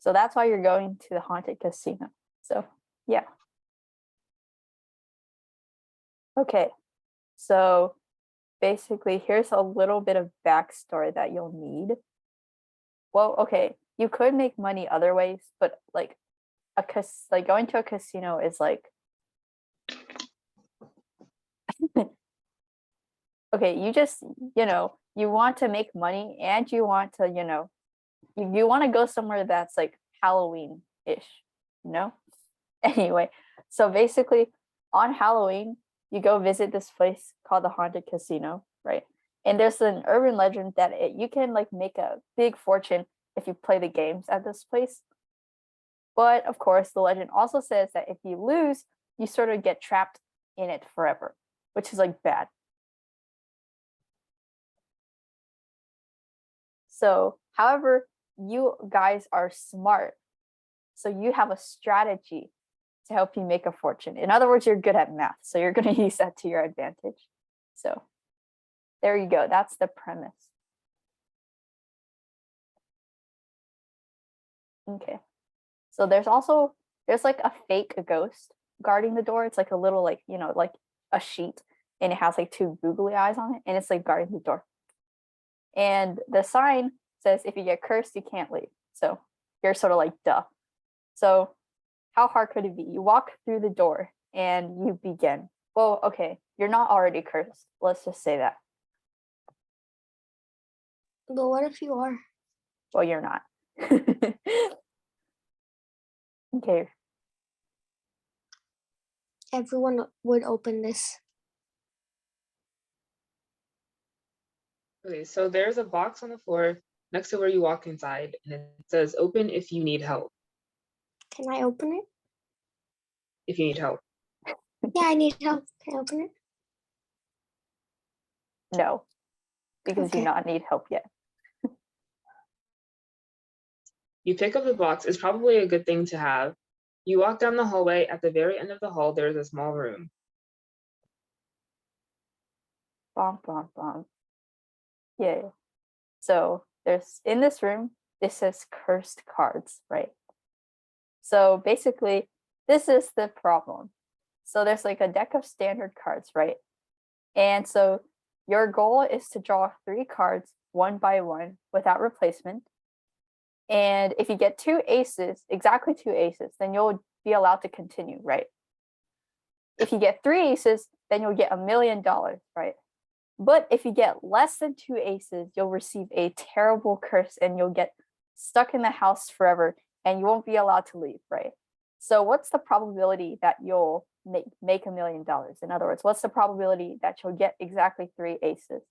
So that's why you're going to the haunted casino. So yeah. Okay, so basically here's a little bit of backstory that you'll need. Well, okay, you could make money other ways, but like going to a casino is like okay, you just, you want to make money and you want to, you want to go somewhere that's like Halloween-ish, you know? Anyway, so basically on Halloween, you go visit this place called the Haunted Casino, right? And there's an urban legend that you can like make a big fortune if you play the games at this place. But of course, the legend also says that if you lose, you sort of get trapped in it forever, which is like bad. So, however, you guys are smart. So you have a strategy to help you make a fortune. In other words, you're good at math. So you're going to use that to your advantage. So there you go. That's the premise. Okay. So there's like a fake ghost guarding the door. It's like a little like, like a sheet, and it has like two googly eyes on it, and it's like guarding the door. And the sign says if you get cursed, you can't leave. So you're sort of like, duh. So how hard could it be? You walk through the door and you begin. Well, okay, you're not already cursed. Let's just say that. But what if you are? Well, you're not. Okay. Everyone would open this. Okay, so there's a box on the floor next to where you walk inside, and it says open if you need help. Can I open it? If you need help. Yeah, I need help. Can I open it? No, because you Okay. not need help yet. You pick up the box. It's probably a good thing to have. You walk down the hallway. At the very end of the hall, there's a small room. Bom, bom, bom. Yeah. So there's in this room, this says cursed cards, right? So basically, this is the problem. So there's like a deck of standard cards, right? And so your goal is to draw 3 cards one by one without replacement. And if you get 2 aces, exactly 2 aces, then you'll be allowed to continue, right? If you get 3 aces, then you'll get $1 million, right? But if you get less than 2 aces, you'll receive a terrible curse and you'll get stuck in the house forever and you won't be allowed to leave, right? So what's the probability that you'll make $1 million? In other words, what's the probability that you'll get exactly 3 aces?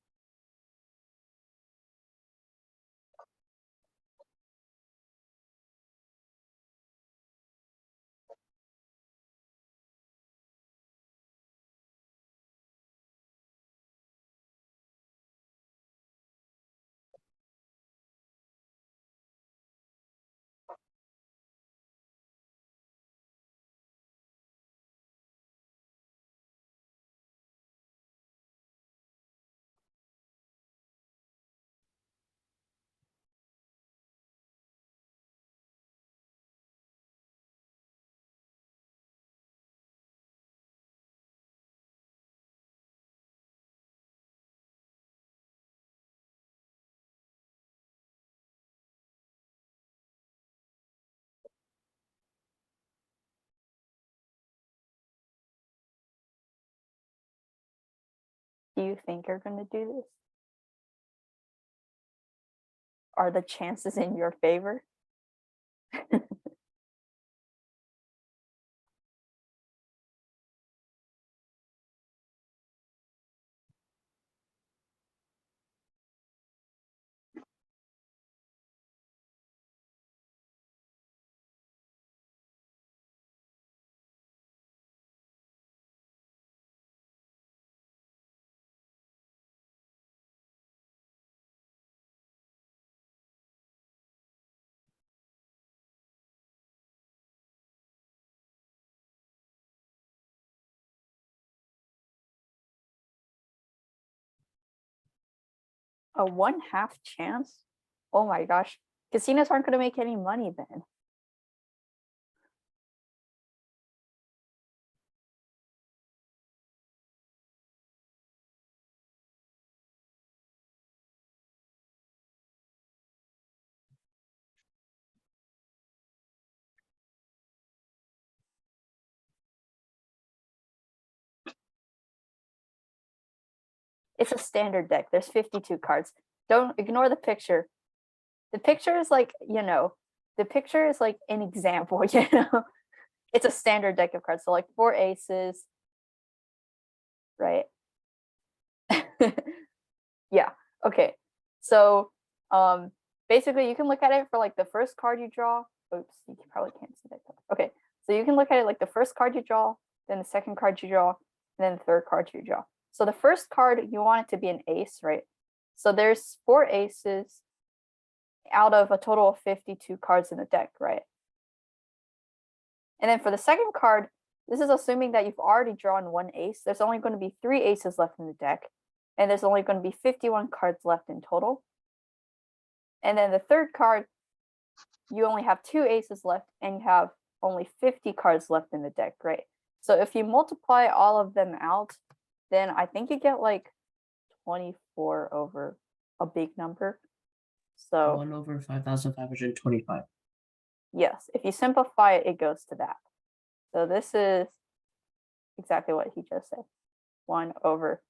Do you think you're going to do this? Are the chances in your favor? A 1/2 chance? Oh my gosh. Casinos aren't going to make any money then. It's a standard deck. There's 52 cards. Don't ignore the picture. The picture is like, the picture is like an example, It's a standard deck of cards. So like 4 aces, right? Yeah. Okay. So basically you can look at it for like the first card you draw. Oops, you probably can't see that. Okay. So you can look at it like the first card you draw, then the second card you draw, and then the third card you draw. So the first card, you want it to be an ace, right? So there's 4 aces out of a total of 52 cards in the deck, right? And then for the second card, this is assuming that you've already drawn 1 ace. There's only going to be 3 aces left in the deck, and there's only going to be 51 cards left in total. And then the third card, you only have 2 aces left, and you have only 50 cards left in the deck, right? So if you multiply all of them out, then I think you get like 24 over a big number. So 1 over 5,525. yes, if you simplify it, it goes to that. So this is exactly what he just said. 1 over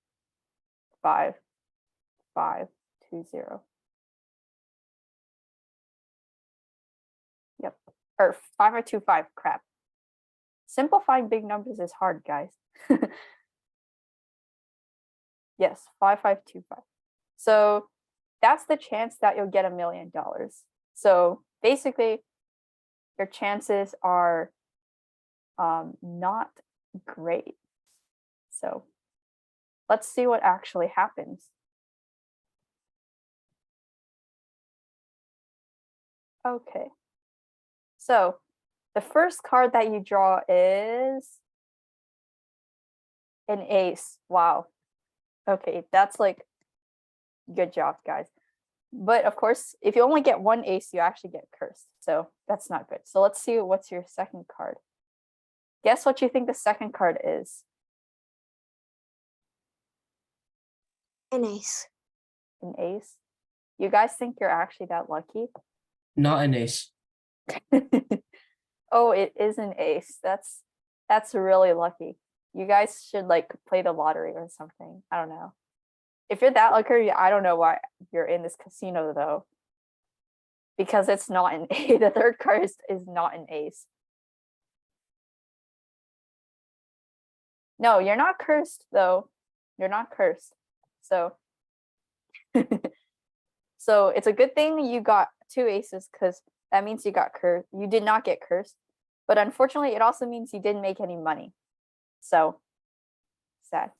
5,520. Yep. Or 5,525, crap. Simplifying big numbers is hard, guys. Yes, 5,525. So that's the chance that you'll get $1 million. So basically, your chances are not great. So let's see what actually happens. Okay. So the first card that you draw is an ace. Wow. Okay, that's like, good job, guys. But of course, if you only get 1 ace, you actually get cursed. So that's not good. So let's see what's your second card. Guess what you think the second card is? An ace. An ace. You guys think you're actually that lucky? Not an ace. Oh, it is an ace. That's really lucky. You guys should like play the lottery or something. I don't know. If you're that lucky, I don't know why you're in this casino though. Because it's not an ace. The third card is not an ace. No, you're not cursed though. You're not cursed. So so it's a good thing you got 2 aces because that means you got cursed. You did not get cursed. But unfortunately, it also means you didn't make any money. So sad.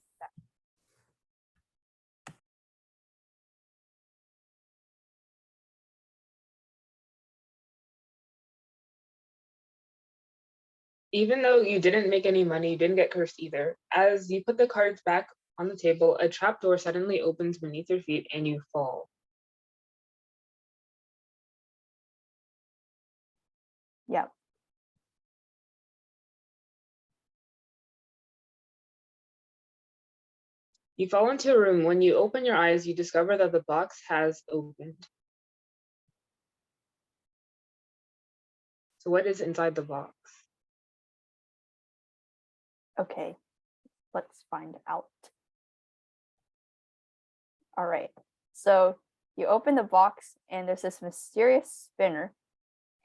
Even though you didn't make any money, you didn't get cursed either. As you put the cards back on the table, a trapdoor suddenly opens beneath your feet and you fall. Yep. You fall into a room. When you open your eyes, you discover that the box has opened. So what is inside the box? Okay, let's find out. All right, so you open the box and there's this mysterious spinner.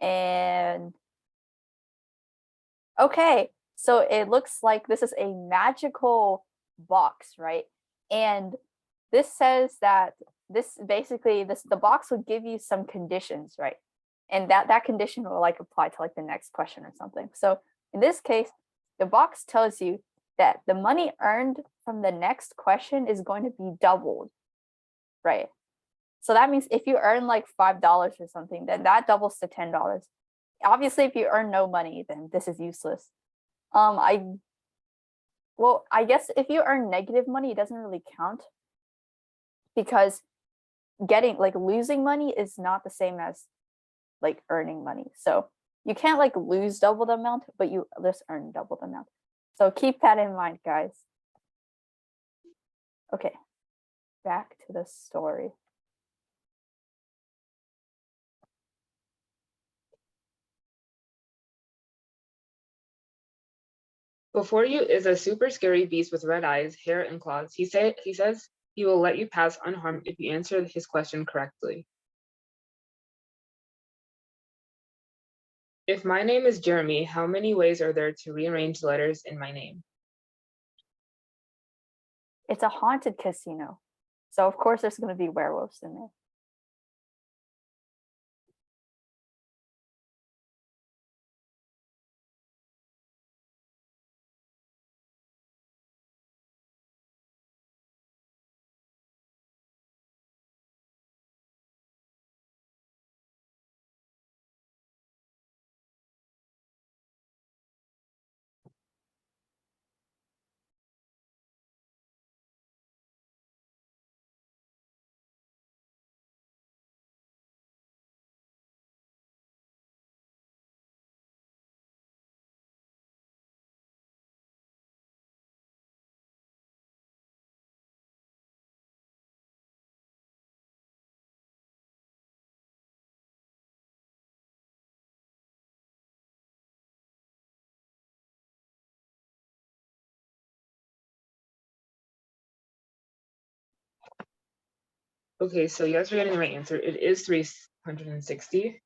And okay, so it looks like this is a magical box, right? And this says that the box will give you some conditions, right? And that condition will like apply to like the next question or something. So in this case, the box tells you that the money earned from the next question is going to be doubled, right? So that means if you earn like $5 or something, then that doubles to $10. Obviously, if you earn no money, then this is useless. I guess if you earn negative money, it doesn't really count because losing money is not the same as like earning money. So you can't like lose double the amount, but you just earn double the amount. So keep that in mind, guys. Okay, back to the story. Before you is a super scary beast with red eyes, hair, and claws. He says, He will let you pass unharmed if you answer his question correctly. If my name is Jeremy, how many ways are there to rearrange the letters in my name? It's a haunted casino. So of course there's going to be werewolves in there. Okay, so you guys are getting the right answer. It is 360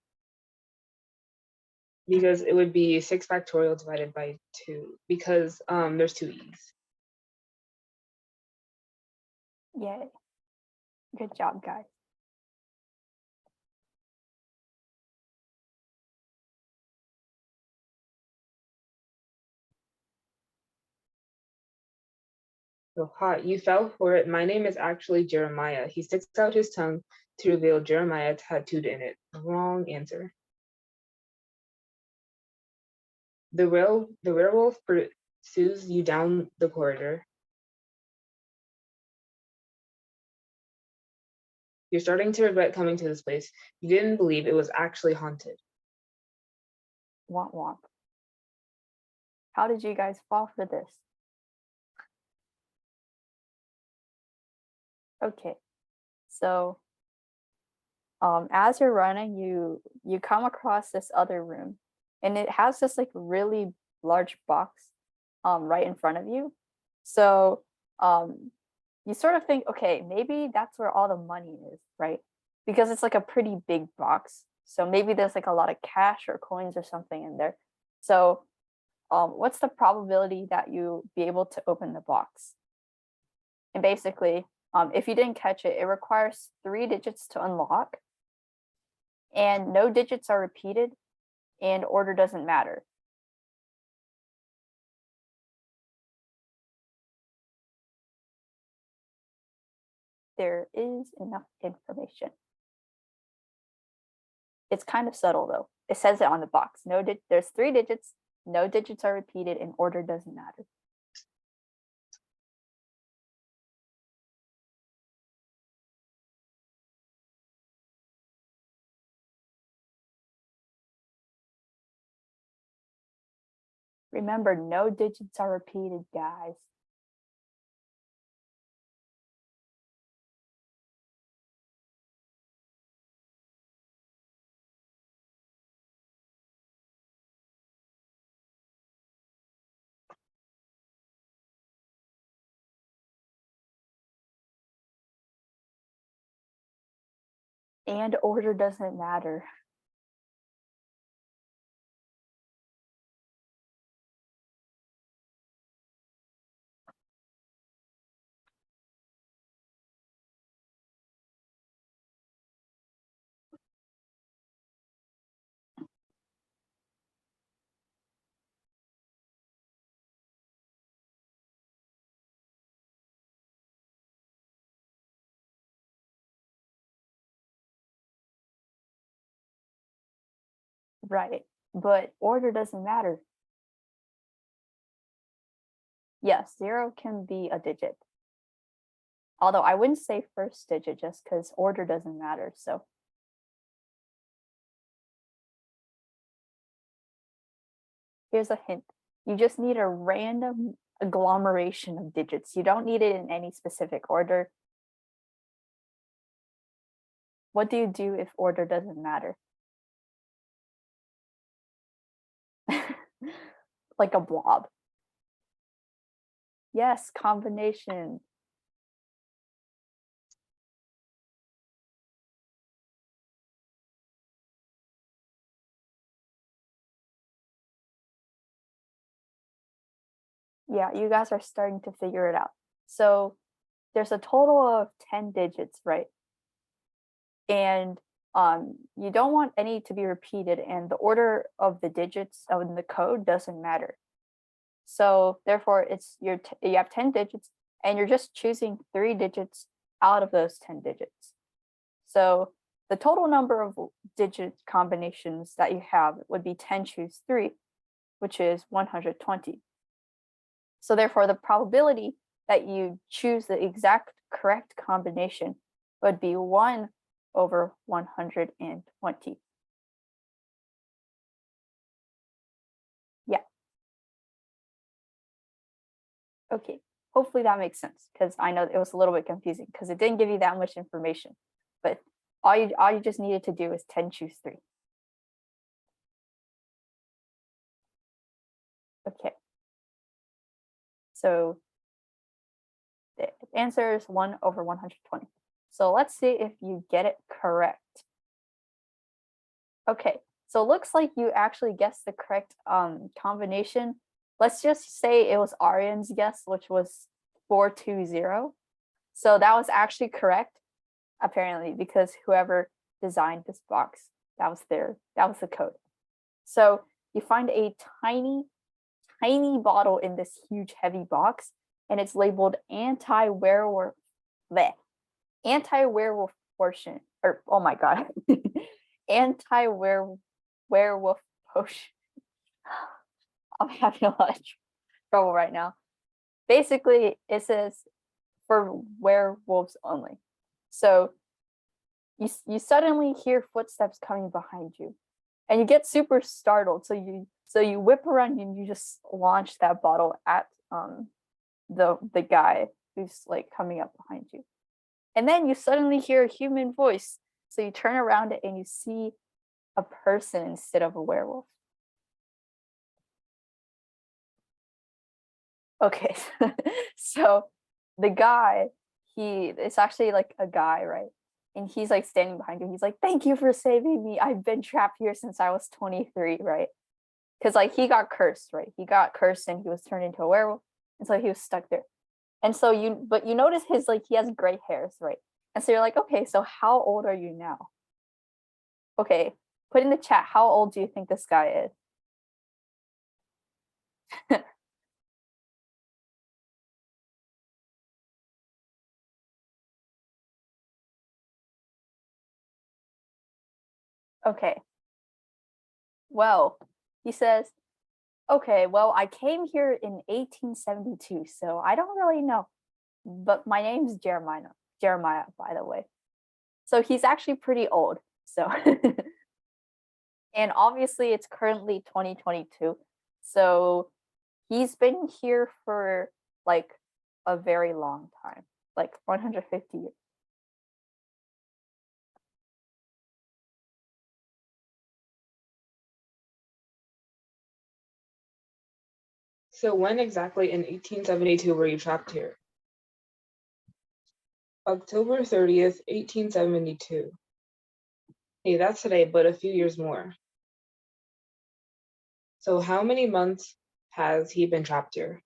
because it would be 6 factorial divided by 2 because there's 2 e's. Yay. Good job, guys. So hot, you fell for it. My name is actually Jeremiah. He sticks out his tongue to reveal Jeremiah tattooed in it. Wrong answer. The werewolf pursues you down the corridor. You're starting to regret coming to this place. You didn't believe it was actually haunted. Womp womp. How did you guys fall for this? Okay, so as you're running, you come across this other room, and it has this like really large box right in front of you. So you sort of think, okay, maybe that's where all the money is, right? Because it's like a pretty big box. So maybe there's like a lot of cash or coins or something in there. So what's the probability that you be able to open the box? And basically, if you didn't catch it, it requires 3 digits to unlock, and no digits are repeated, and order doesn't matter. There is enough information. It's kind of subtle though. It says it on the box. There's 3 digits, no digits are repeated, and order doesn't matter. Remember, no digits are repeated, guys. And order doesn't matter. Right, but order doesn't matter. Yes, 0 can be a digit. Although I wouldn't say first digit just because order doesn't matter. So here's a hint. You just need a random agglomeration of digits. You don't need it in any specific order. What do you do if order doesn't matter? Like a blob. Yes, combination. Yeah, you guys are starting to figure it out. So there's a total of 10 digits, right? And you don't want any to be repeated, and the order of the digits of the code doesn't matter. So therefore, you have 10 digits, and you're just choosing 3 digits out of those 10 digits. So the total number of digit combinations that you have would be 10 choose 3, which is 120. So therefore, the probability that you choose the exact correct combination would be 1 over 120. Yeah. Okay. Hopefully that makes sense, because I know it was a little bit confusing because it didn't give you that much information. But all you just needed to do is 10 choose 3. Okay. So the answer is 1 over 120. So let's see if you get it correct. Okay, so it looks like you actually guessed the correct combination. Let's just say it was Aryan's guess, which was 420. So that was actually correct, apparently, because whoever designed this box, that was the code. So you find a tiny bottle in this huge heavy box, and it's labeled anti-werewolf portion, or oh my god, anti-werewolf potion. I'm having a lot of trouble right now. Basically, it says for werewolves only. So you suddenly hear footsteps coming behind you, and you get super startled. So you whip around and you just launch that bottle at the guy who's like coming up behind you. And then you suddenly hear a human voice. So you turn around and you see a person instead of a werewolf. Okay, so the guy, it's actually like a guy, right? And he's like standing behind you. He's like, "Thank you for saving me. I've been trapped here since I was 23, right?" Because like he got cursed, right? He got cursed and he was turned into a werewolf, and so he was stuck there. And so you notice his like he has gray hairs, right? And so you're like, okay, so how old are you now? Okay, put in the chat, how old do you think this guy is? Okay. Well, he says, okay, well, I came here in 1872, so I don't really know. But my name's Jeremiah, by the way. So he's actually pretty old. So and obviously it's currently 2022. So he's been here for like a very long time, like 150 years. So when exactly in 1872 were you trapped here? October 30th, 1872. Hey, that's today, but a few years more. So how many months has he been trapped here?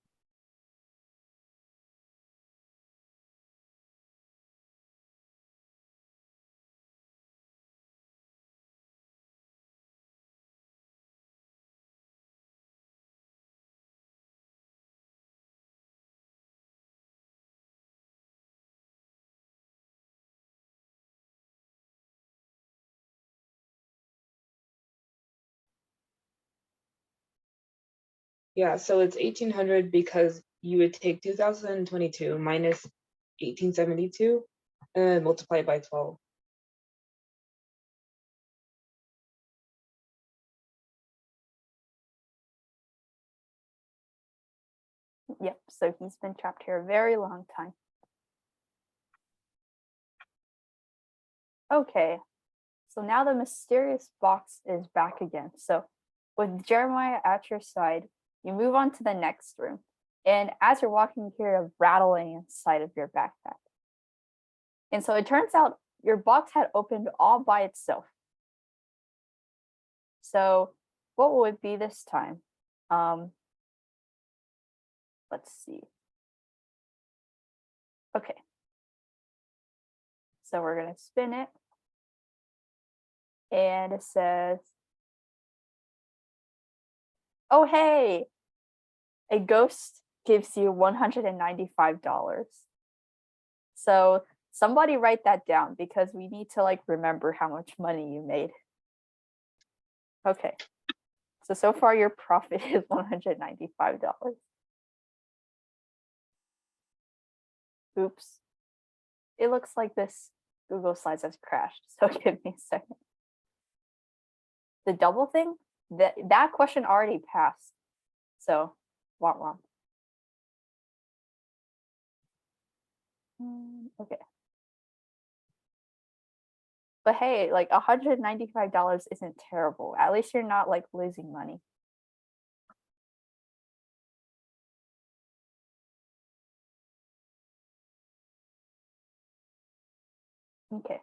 Yeah, so it's 1800 because you would take 2022 minus 1872 and then multiply it by 12. Yep, so he's been trapped here a very long time. Okay, so now the mysterious box is back again. So with Jeremiah at your side, you move on to the next room. And as you're walking, you hear a rattling inside of your backpack. And so it turns out your box had opened all by itself. So what will it be this time? let's see. Okay. So we're going to spin it. And it says, oh, hey, a ghost gives you $195. So somebody write that down because we need to like remember how much money you made. Okay. So far your profit is $195. Oops. It looks like this Google Slides has crashed. So give me a second. The double thing, that question already passed. So, womp womp. Okay. But hey, like $195 isn't terrible. At least you're not like losing money. Okay.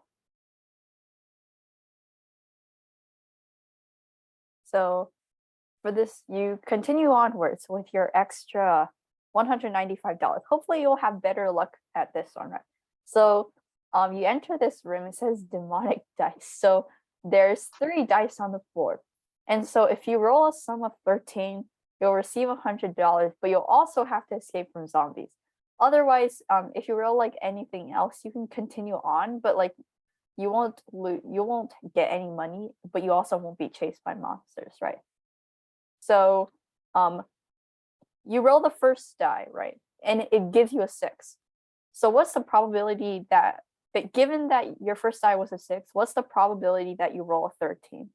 So for this, you continue onwards with your extra $195. Hopefully you'll have better luck at this one, right? So you enter this room, it says demonic dice. So there's 3 dice on the floor. And so if you roll a sum of 13, you'll receive $100, but you'll also have to escape from zombies. Otherwise, if you roll like anything else, you can continue on, but like you won't get any money, but you also won't be chased by monsters, right? So you roll the first die, right? And it gives you a 6. So what's the probability that given that your first die was a 6, what's the probability that you roll a 13?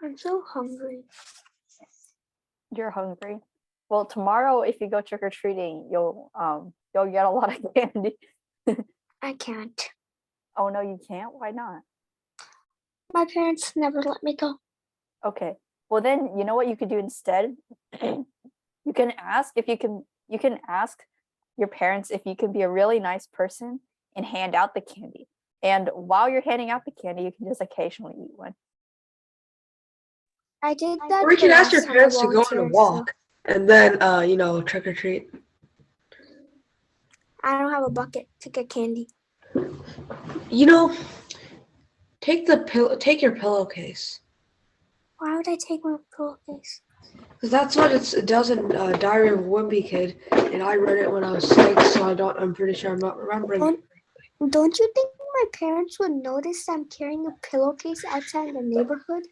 I'm so hungry. You're hungry. Well, tomorrow if you go trick-or-treating, you'll get a lot of candy. I can't. Oh no, you can't? Why not? My parents never let me go. Okay. Well then you know what you could do instead? You can ask your parents if you can be a really nice person and hand out the candy. And while you're handing out the candy, you can just occasionally eat one. I did that. Or you can ask your last time I parents to go on a volunteered, walk and then, trick or treat. I don't have a bucket to get candy. Take your pillowcase. Why would I take my pillowcase? Because that's what it does in Diary of a Wimpy Kid, and I read it when I was 6, so I'm pretty sure I'm not remembering. Don't you think my parents would notice I'm carrying a pillowcase outside the neighborhood?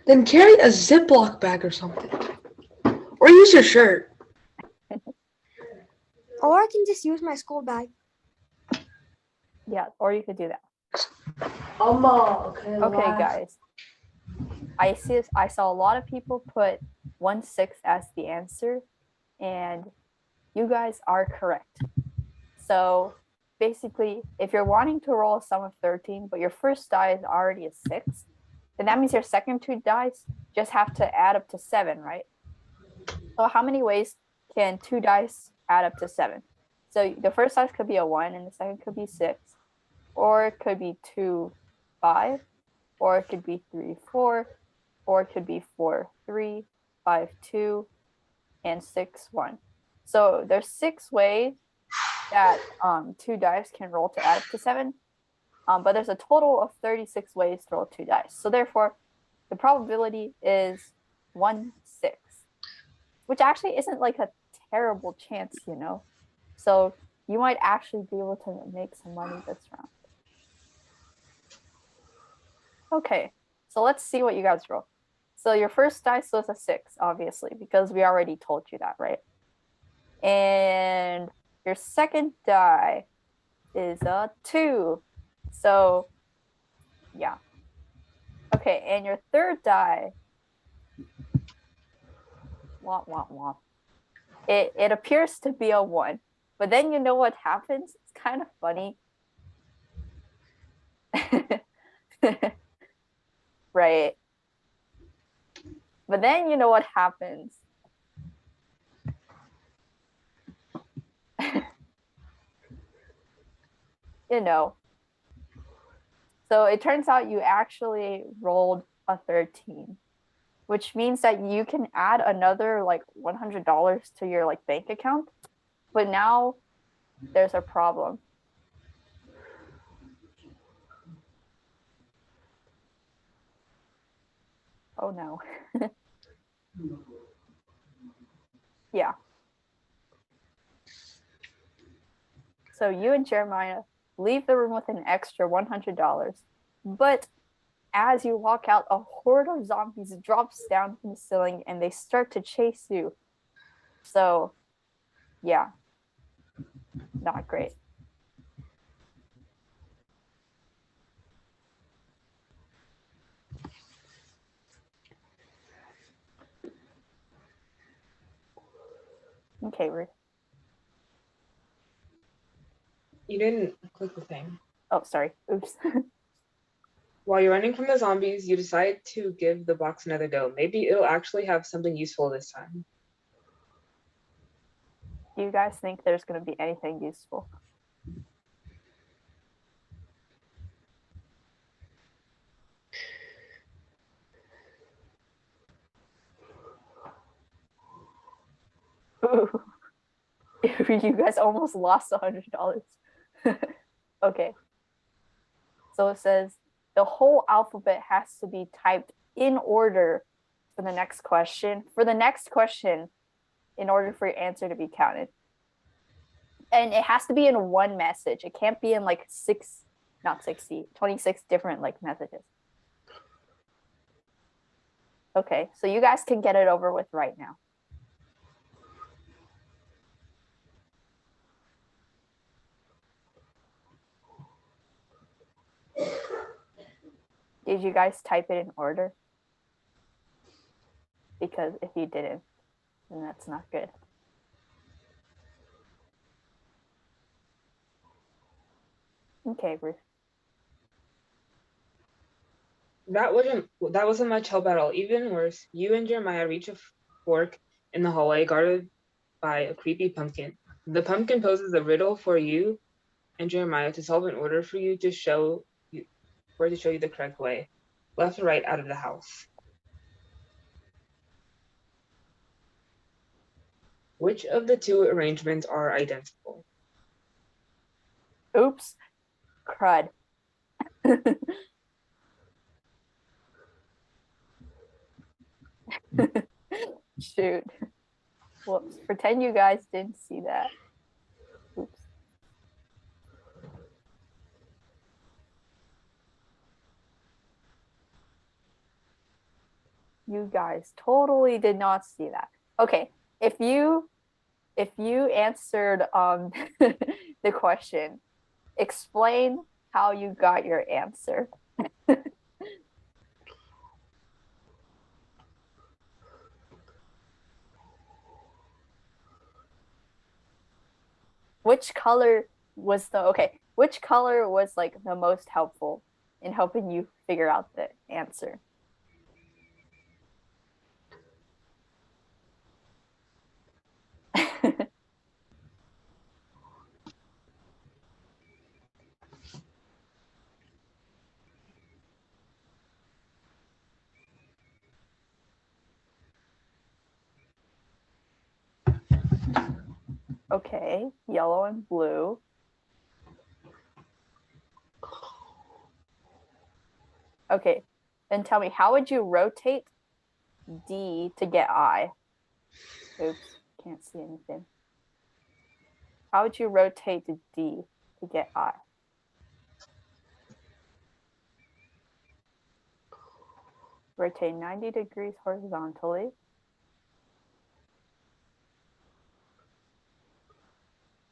Then carry a Ziploc bag or something. Or use your shirt. Or I can just use my school bag. Yeah, or you could do that. Okay, Guys. I saw a lot of people put 1/6 as the answer, and you guys are correct. So basically, if you're wanting to roll a sum of 13, but your first die is already a 6, then that means your second 2 dice just have to add up to 7, right? So how many ways can 2 dice add up to 7? So the first dice could be a 1, and the second could be 6, or it could be 2, 5, or it could be 3, 4, or it could be 4, 3, 5, 2, and 6, 1. So there's 6 ways that 2 dice can roll to add up to 7, but there's a total of 36 ways to roll 2 dice. So therefore, the probability is 1/6, which actually isn't like a terrible chance, So you might actually be able to make some money this round. Okay, so let's see what you guys roll. So your first dice was a 6, obviously, because we already told you that, right? And your second die is a 2. So yeah. Okay, and your third die, womp womp womp. It appears to be a 1, but then you know what happens? It's kind of funny. Right. But then you know what happens. You know. So it turns out you actually rolled a 13, which means that you can add another like $100 to your like bank account. But now there's a problem. Oh no. Yeah. So you and Jeremiah leave the room with an extra $100. But as you walk out, a horde of zombies drops down from the ceiling and they start to chase you. So, yeah, not great. Okay, Ruth. You didn't click the thing. Oh, sorry. Oops. While you're running from the zombies, you decide to give the box another go. Maybe it'll actually have something useful this time. Do you guys think there's going to be anything useful? Ooh. You guys almost lost $100. Okay. So it says the whole alphabet has to be typed in order for the next question. For the next question, in order for your answer to be counted. And it has to be in one message. It can't be in like 26 different like messages. Okay, so you guys can get it over with right now. Did you guys type it in order? Because if you didn't, then that's not good. Okay, Ruth. That wasn't much help at all. Even worse, you and Jeremiah reach a fork in the hallway guarded by a creepy pumpkin. The pumpkin poses a riddle for you and Jeremiah to solve in order for you to show you the correct way, left or right out of the house. Which of the two arrangements are identical? Oops. Crud. Shoot. Whoops. Pretend you guys didn't see that. Oops. You guys totally did not see that. Okay, if you answered the question, explain how you got your answer. Which color was like the most helpful in helping you figure out the answer? Okay, yellow and blue. Okay, then tell me, how would you rotate D to get I? Oops, can't see anything. How would you rotate to D to get I? Rotate 90 degrees horizontally.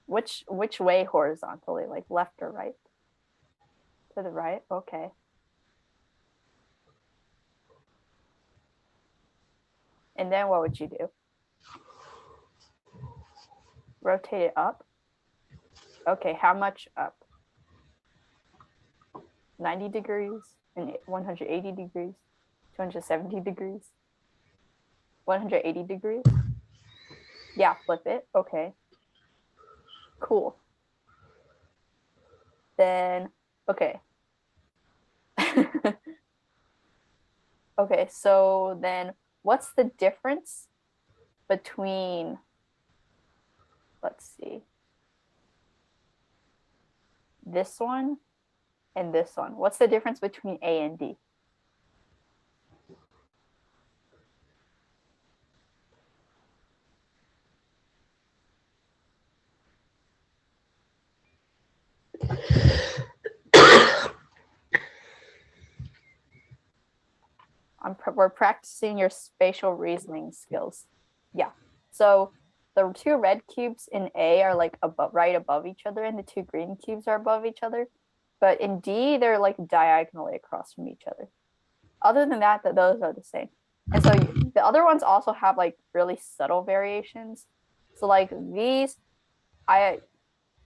Which way horizontally? Like left or right? To the right? Okay. And then what would you do? Rotate it up. Okay, how much up? 90 degrees and 180 degrees, 270 degrees, 180 degrees. Yeah, flip it. Okay. Cool. Then, okay. Okay, so then what's the difference between, let's see, this one and this one? What's the difference between A and D? We're practicing your spatial reasoning skills. Yeah. So the two red cubes in A are like right above each other, and the two green cubes are above each other. But in D, they're like diagonally across from each other. Other than that, those are the same. And so the other ones also have like really subtle variations. So like these,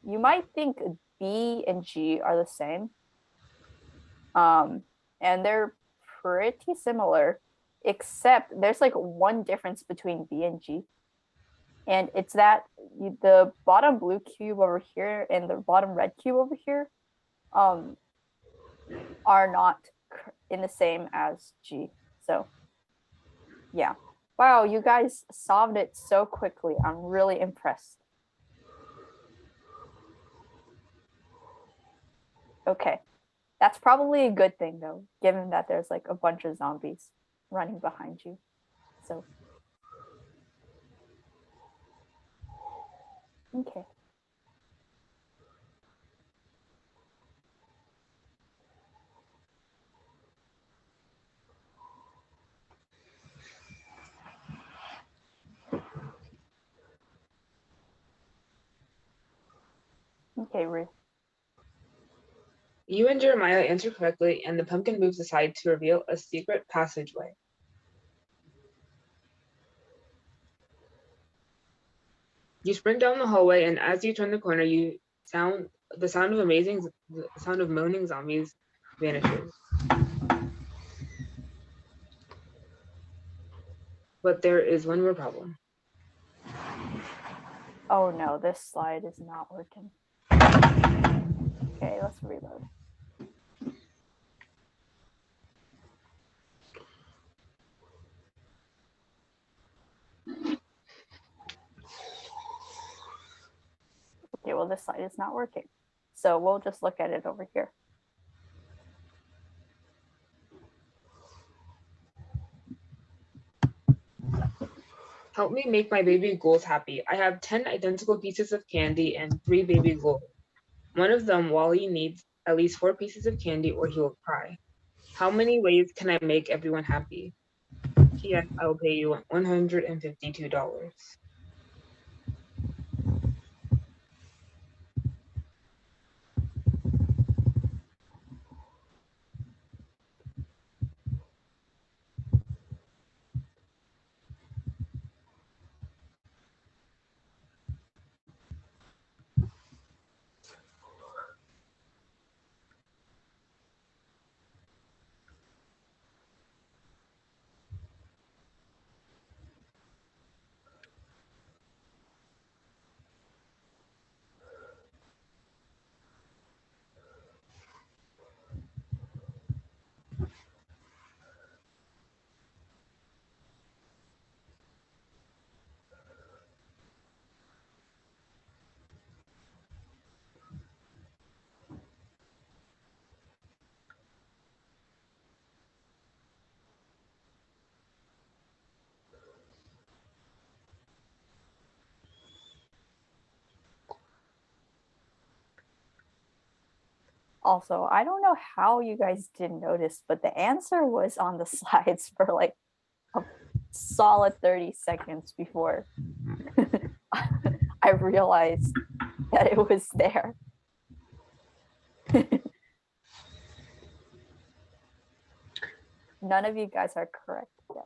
you might think B and G are the same. And they're pretty similar, except there's like one difference between B and G. And it's that the bottom blue cube over here and the bottom red cube over here are not in the same as G. So yeah. Wow, you guys solved it so quickly. I'm really impressed. Okay. That's probably a good thing though, given that there's like a bunch of zombies running behind you. So okay. Okay, Ruth. You and Jeremiah answer correctly, and the pumpkin moves aside to reveal a secret passageway. You sprint down the hallway, and as you turn the corner, the sound of moaning zombies vanishes. But there is one more problem. Oh no, this slide is not working. Okay, let's reload. Okay, well, this slide is not working. So we'll just look at it over here. Help me make my baby ghouls happy. I have 10 identical pieces of candy and 3 baby ghouls. One of them, Wally, needs at least 4 pieces of candy or he will cry. How many ways can I make everyone happy? P.S. I will pay you $152. Also, I don't know how you guys didn't notice, but the answer was on the slides for like a solid 30 seconds before I realized that it was there. None of you guys are correct yet.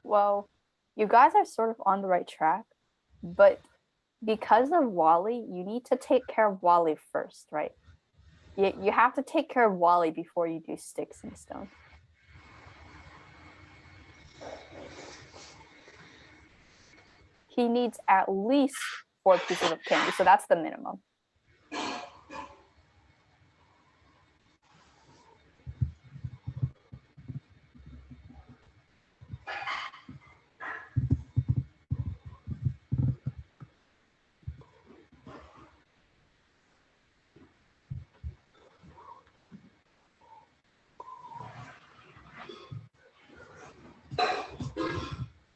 Well, you guys are sort of on the right track, but because of Wally, you need to take care of Wally first, right? You have to take care of Wally before you do sticks and stones. He needs at least 4 pieces of candy, so that's the minimum.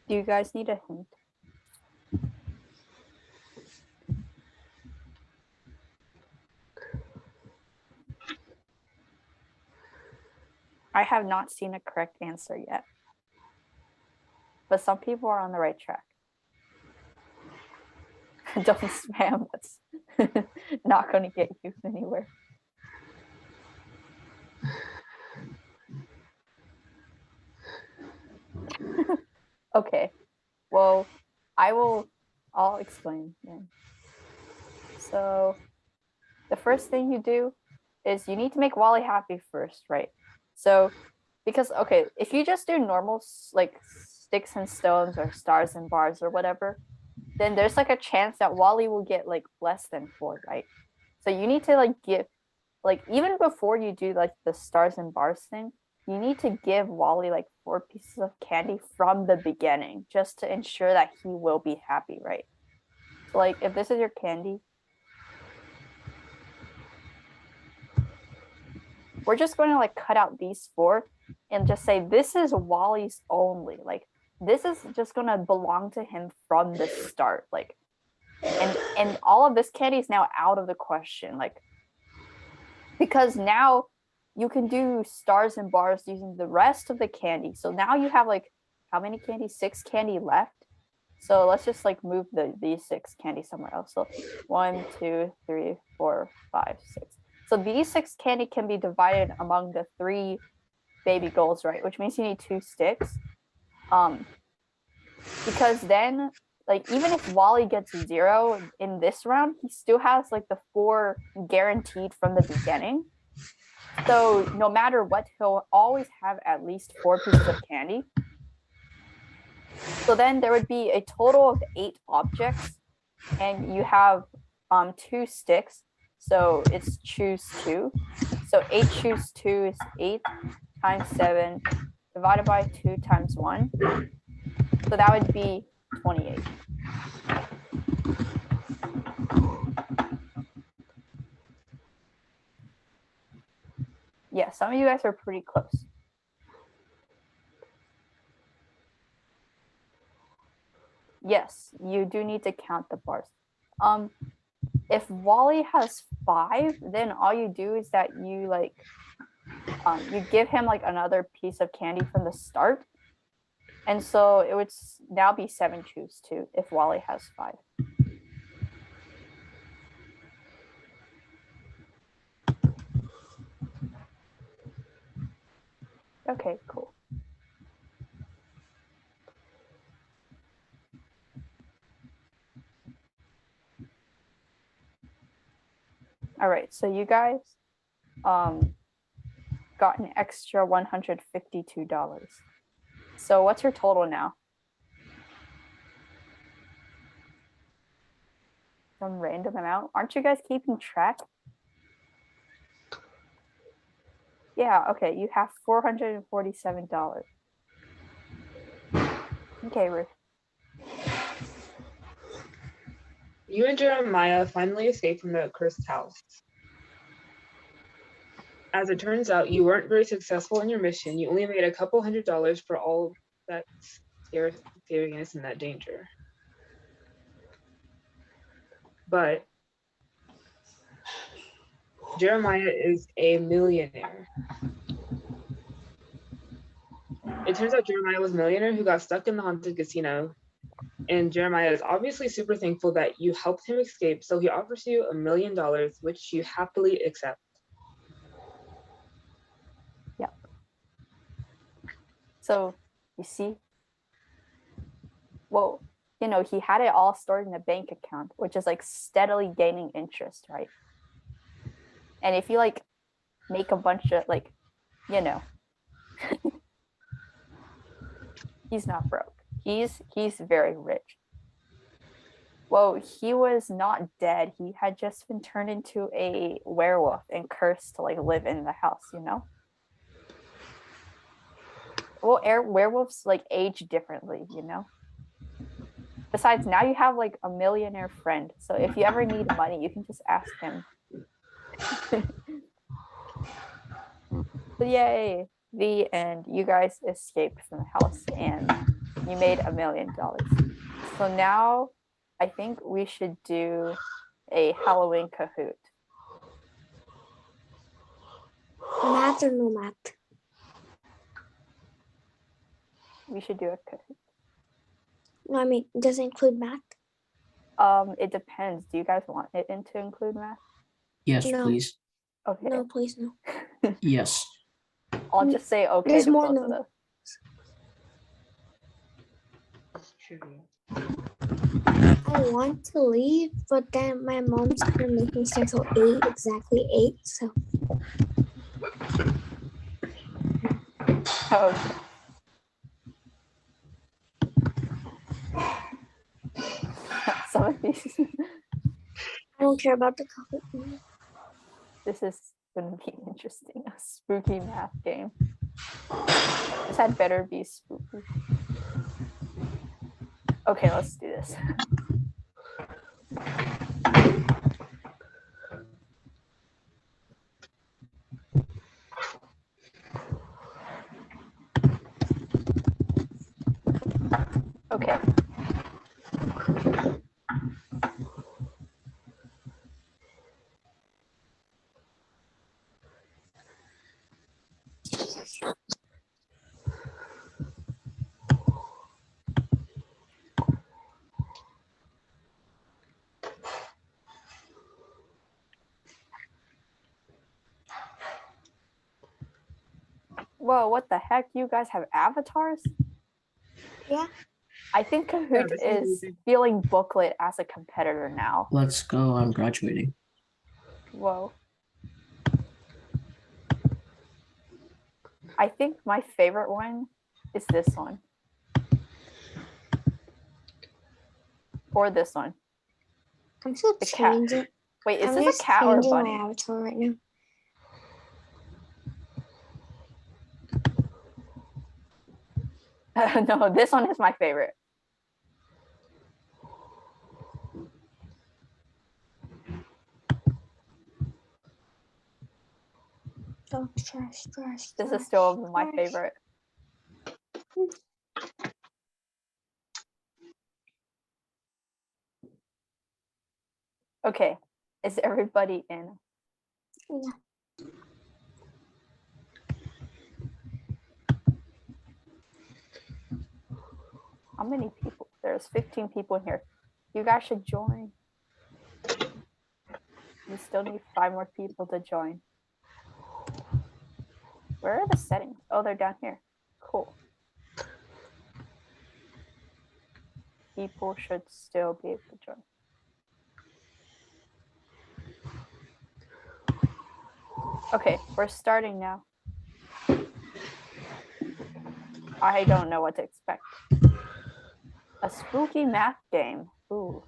Do you guys need a hint? I have not seen a correct answer yet. But some people are on the right track. Don't spam, that's not going to get you anywhere. Okay, well, I'll explain then. So the first thing you do is you need to make Wally happy first, right? So because, okay, if you just do normal like sticks and stones or stars and bars or whatever, then there's like a chance that Wally will get like less than 4, right? So you need to like give, like even before you do like the stars and bars thing, you need to give Wally like 4 pieces of candy from the beginning just to ensure that he will be happy, right? So like if this is your candy, we're just going to like cut out these 4 and just say this is Wally's only. Like this is just going to belong to him from the start. Like and all of this candy is now out of the question. Like because now you can do stars and bars using the rest of the candy. So now you have like how many candy? 6 candy left. So let's just like move these 6 candy somewhere else. So 1, 2, 3, 4, 5, 6. So these 6 candy can be divided among the 3 baby goals, right? Which means you need 2 sticks. Because then, like, even if Wally gets 0 in this round, he still has like the 4 guaranteed from the beginning. So no matter what, he'll always have at least 4 pieces of candy. So then there would be a total of 8 objects, and you have 2 sticks. So it's choose 2. So 8 choose 2 is 8 times 7 divided by 2 times 1. So that would be 28. Yeah, some of you guys are pretty close. Yes, you do need to count the bars. If Wally has 5, then all you do is that you like you give him like another piece of candy from the start. And so it would now be 7 choose 2 if Wally has 5. Okay, cool. All right, so you guys got an extra $152. So what's your total now? some random amount. Aren't you guys keeping track? Yeah, okay, you have $447. Okay, Ruth. You and Jeremiah finally escaped from the cursed house. As it turns out, you weren't very successful in your mission. You only made a couple $100 for all that scariness and that danger. But Jeremiah is a millionaire. It turns out Jeremiah was a millionaire who got stuck in the haunted casino. And Jeremiah is obviously super thankful that you helped him escape. So he offers you $1 million, which you happily accept. Yeah. So you see, well, you know, he had it all stored in a bank account, which is like steadily gaining interest, right? And if you like make a bunch of like, you know, he's not broke. He's very rich. Well, he was not dead. He had just been turned into a werewolf and cursed to like live in the house, you know? Well, werewolves like age differently, you know? Besides, now you have like a millionaire friend. So if you ever need money, you can just ask him. So yay, the end. You guys escaped from the house and you made $1 million. So now I think we should do a Halloween Kahoot. Math or no math? We should do a Kahoot. No, I mean, does it include math? It depends. Do you guys want it to include math? Yes, No. please. Okay. No, please, no. Yes. I'll just say okay There's to more both of no. those. I want to leave, but then my mom's gonna make me start till 8, exactly 8. So Okay. Some of these. I don't care about the Kahoot. This is gonna be interesting. A spooky math game. This had better be spooky. Okay, let's do this. Okay. Whoa, what the heck? You guys have avatars? Yeah. I think Kahoot this is is easy. feeling booklet as a competitor now. Let's go. I'm graduating. Whoa. I think my favorite one is this one. Or this one. I'm still The cat. changing. Wait, is I'm this just a cat or a changing bunny? my avatar right now. No, this one is my favorite. Oh, trash. This is still my favorite. Okay, is everybody in? Yeah. How many people? There's 15 people in here. You guys should join. We still need 5 more people to join. Where are the settings? Oh, they're down here. Cool. People should still be able to join. Okay, we're starting now. I don't know what to expect. A spooky math game. Ooh.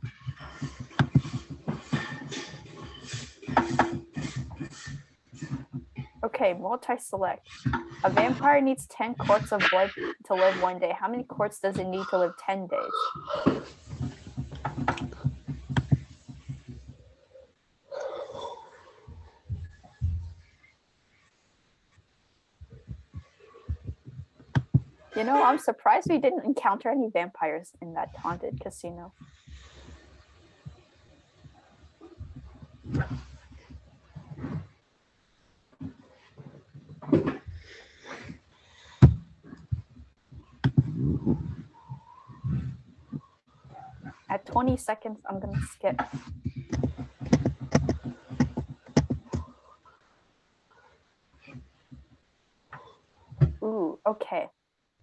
Okay, multi-select. A vampire needs 10 quarts of blood to live 1 day. How many quarts does it need to live 10 days? You know, I'm surprised we didn't encounter any vampires in that haunted casino. At 20 seconds, I'm gonna skip. Ooh, okay.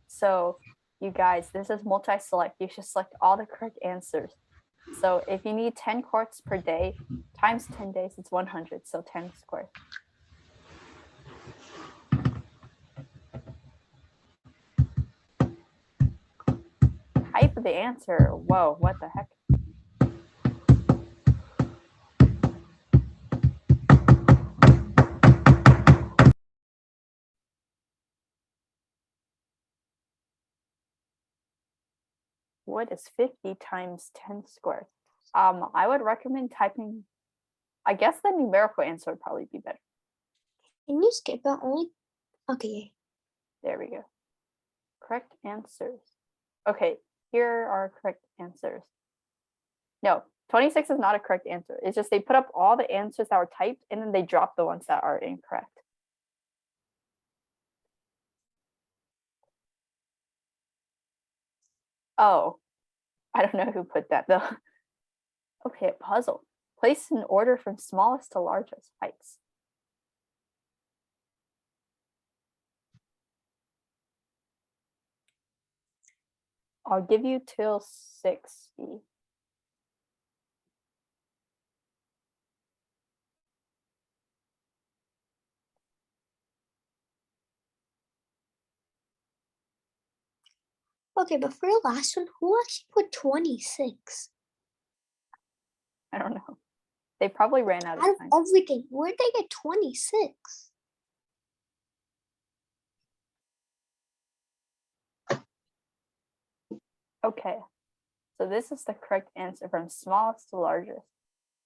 So you guys, this is multi-select. You should select all the correct answers. So if you need 10 quarts per day, times 10 days, it's 100. So 10 squared. Type the answer. Whoa, what the heck? What is 50 times 10 squared? I would recommend typing, I guess the numerical answer would probably be better. Can you skip it only? Okay. There we go. Correct answers. Okay, here are correct answers. No, 26 is not a correct answer. It's just they put up all the answers that were typed and then they drop the ones that are incorrect. Oh, I don't know who put that though. Okay, puzzle. Place in order from smallest to largest heights. I'll give you till 60. Okay, but for the last one, who actually put 26? I don't know. They probably ran out of Out of time. everything, where'd they get 26? Okay, so this is the correct answer from smallest to largest.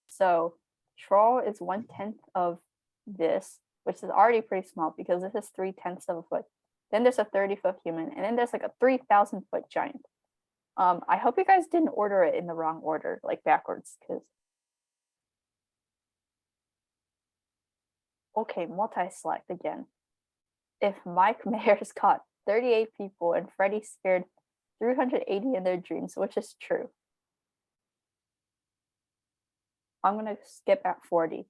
So troll is 1/10 of this, which is already pretty small because this is 3/10 of a foot. Then there's a 30-foot human, and then there's like a 3,000-foot giant. I hope you guys didn't order it in the wrong order, like backwards, because. Okay, multi-select again. If Mike Myers caught 38 people and Freddy scared 380 in their dreams, which is true. I'm gonna skip at 40.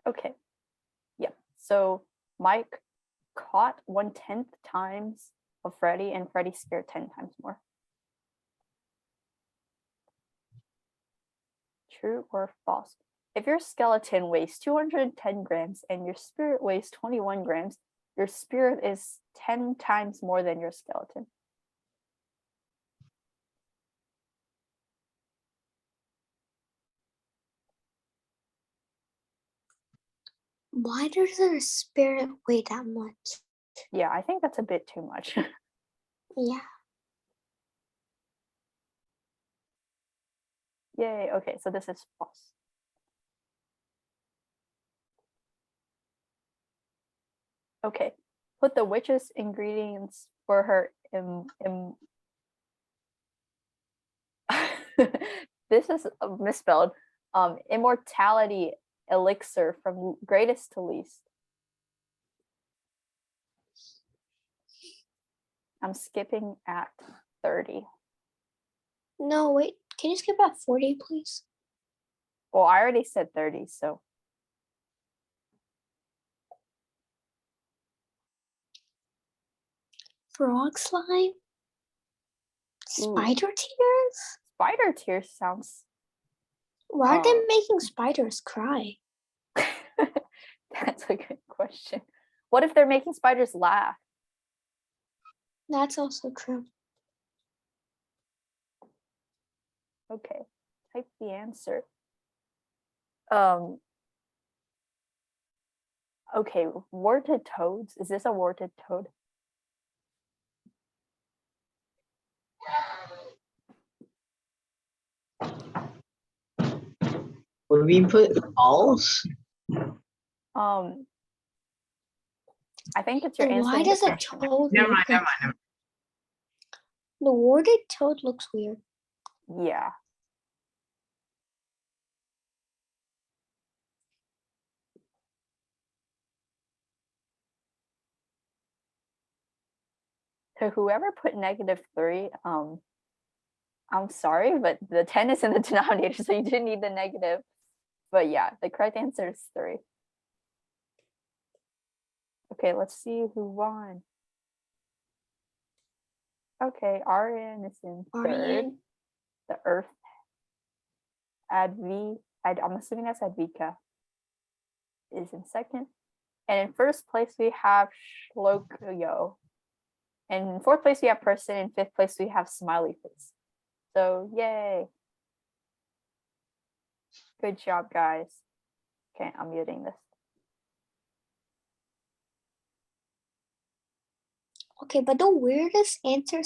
Okay, yeah. So Mike caught 1/10 times of Freddy, and Freddy scared 10 times more. True or false? If your skeleton weighs 210 grams and your spirit weighs 21 grams, your spirit is 10 times more than your skeleton. Why does their spirit weigh that much? Yeah, I think that's a bit too much. Yeah. Yay, okay, so this is false. Okay, put the witch's ingredients for her this is misspelled. Immortality elixir from greatest to least. I'm skipping at 30. No, wait. Can you skip at 40, please? Well, I already said 30, so. Frog slime? Ooh. Spider tears? Spider tears sounds. Why are they making spiders cry? That's a good question. What if they're making spiders laugh? That's also true. Okay, type the answer. Okay, warted toads. Is this a warted toad? Would we put false? I think it's your And answer. why does a toad Never look mind, never like- mind. The warded toad looks weird. Yeah. To whoever put -3, I'm sorry, but the 10 is in the denominator, so you didn't need the negative. But yeah, the correct answer is 3. Okay, let's see who won. Okay, Aryan is in third. Aryan. The Earth. I'm assuming that's Advika, is in second. And in first place, we have Shlokyo. And in fourth place, we have Person. In fifth place, we have Smiley Face. So, yay. Good job, guys. Okay, I'm muting this. Okay, but the weirdest answer